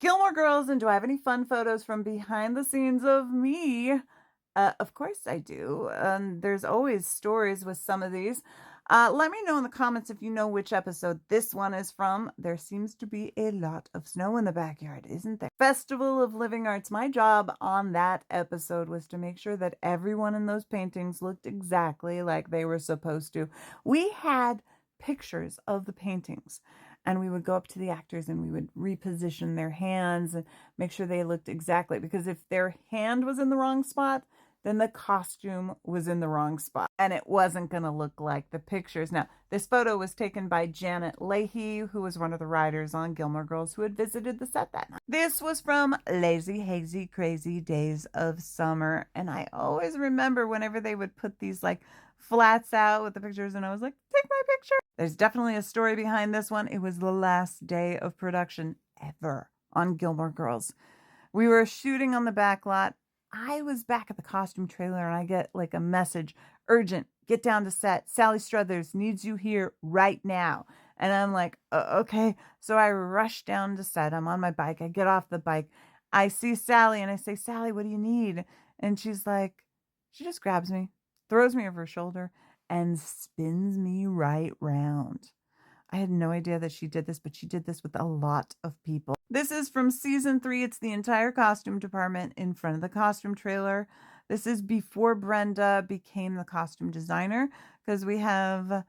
Gilmore Girls, and do I have any fun photos from behind the scenes of me? Of course I do. There's always stories with some of these. Let me know in the comments if you know which episode this one is from. There seems to be a lot of snow in the backyard, isn't there? Festival of Living Arts. My job on that episode was to make sure that everyone in those paintings looked exactly like they were supposed to. We had pictures of the paintings, and we would go up to the actors and we would reposition their hands and make sure they looked exactly, because if their hand was in the wrong spot, then the costume was in the wrong spot and it wasn't going to look like the pictures. Now, this photo was taken by Janet Leahy, who was one of the writers on Gilmore Girls who had visited the set that night. This was from Lazy, Hazy, Crazy Days of Summer. And I always remember whenever they would put these like flats out with the pictures, and I was like, take my picture. There's definitely a story behind this one. It was the last day of production ever on Gilmore Girls. We were shooting on the back lot. I was back at the costume trailer and I get like a message, urgent, get down to set. Sally Struthers needs you here right now. And I'm like, okay. So I rush down to set. I'm on my bike. I get off the bike. I see Sally and I say, Sally, what do you need? And she's like, she just grabs me, throws me over her shoulder, and spins me right round. I had no idea that she did this, but she did this with a lot of people. This is from season 3. It's the entire costume department in front of the costume trailer. This is before Brenda became the costume designer, because we have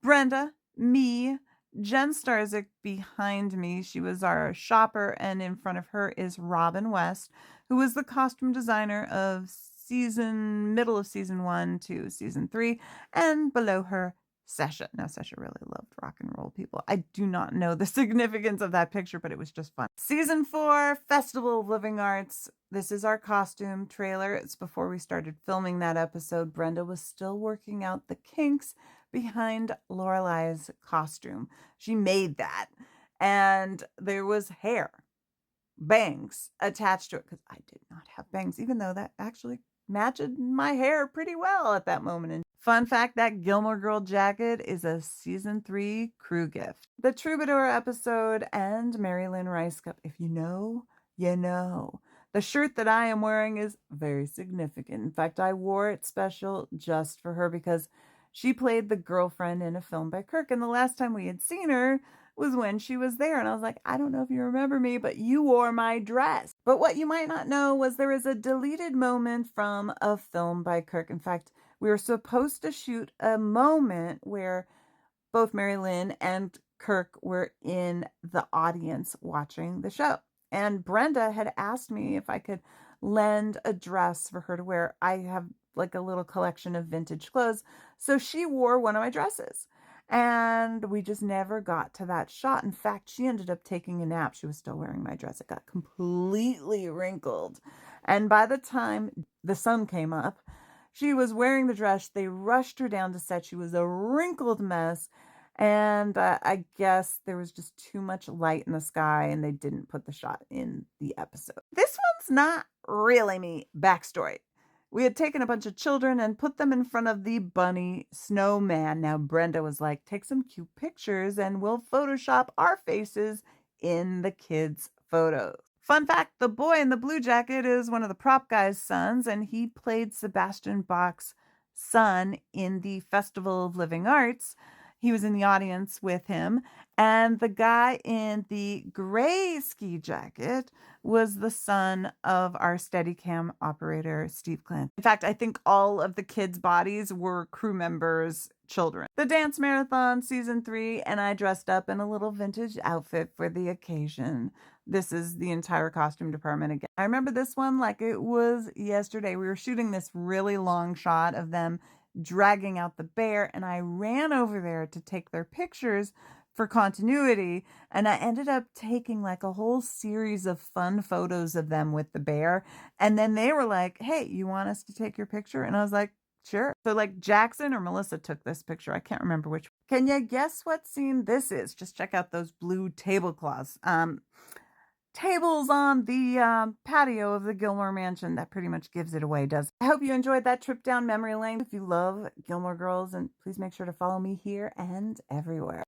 Brenda, me, Jen Starzik behind me. She was our shopper, and in front of her is Robin West, who was the costume designer of middle of season 1 to season 3, and below her, Sasha. Now, Sasha really loved rock and roll, people. I do not know the significance of that picture, but it was just fun. Season 4, Festival of Living Arts. This is our costume trailer. It's before we started filming that episode. Brenda was still working out the kinks behind Lorelai's costume. She made that. And there was hair, bangs attached to it, because I did not have bangs, even though that actually matched my hair pretty well at that moment. And fun fact, that Gilmore Girl jacket is a season 3 crew gift. The Troubadour episode and Mary Lynn Rice Cup. If you know, you know. The shirt that I am wearing is very significant. In fact, I wore it special just for her, because she played the girlfriend in a film by Kirk, and the last time we had seen her was when she was there. And I was like, I don't know if you remember me, but you wore my dress. But what you might not know was there is a deleted moment from a film by Kirk. In fact, we were supposed to shoot a moment where both Mary Lynn and Kirk were in the audience watching the show. And Brenda had asked me if I could lend a dress for her to wear. I have like a little collection of vintage clothes. So she wore one of my dresses. And we just never got to that shot. In fact, she ended up taking a nap. She was still wearing my dress. It got completely wrinkled. And by the time the sun came up, she was wearing the dress. They rushed her down to set. She was a wrinkled mess. And I guess there was just too much light in the sky and they didn't put the shot in the episode. This one's not really me. Backstory. We had taken a bunch of children and put them in front of the bunny snowman. Now, Brenda was like, take some cute pictures and we'll Photoshop our faces in the kids' photos. Fun fact, the boy in the blue jacket is one of the prop guy's sons, and he played Sebastian Bach's son in the Festival of Living Arts. He was in the audience with him. And the guy in the gray ski jacket was the son of our Steadicam operator, Steve Clancy. In fact, I think all of the kids' bodies were crew members' children. The Dance Marathon season 3, and I dressed up in a little vintage outfit for the occasion. This is the entire costume department again. I remember this one like it was yesterday. We were shooting this really long shot of them dragging out the bear, and I ran over there to take their pictures for continuity, and I ended up taking like a whole series of fun photos of them with the bear, and then they were like, hey, you want us to take your picture? And I was like, sure. So like Jackson or Melissa took this picture. I can't remember which. Can you guess what scene this is? Just check out those blue tablecloths. Tables on the patio of the Gilmore mansion. That pretty much gives it away, does it? I hope you enjoyed that trip down memory lane. If you love Gilmore Girls, and please make sure to follow me here and everywhere.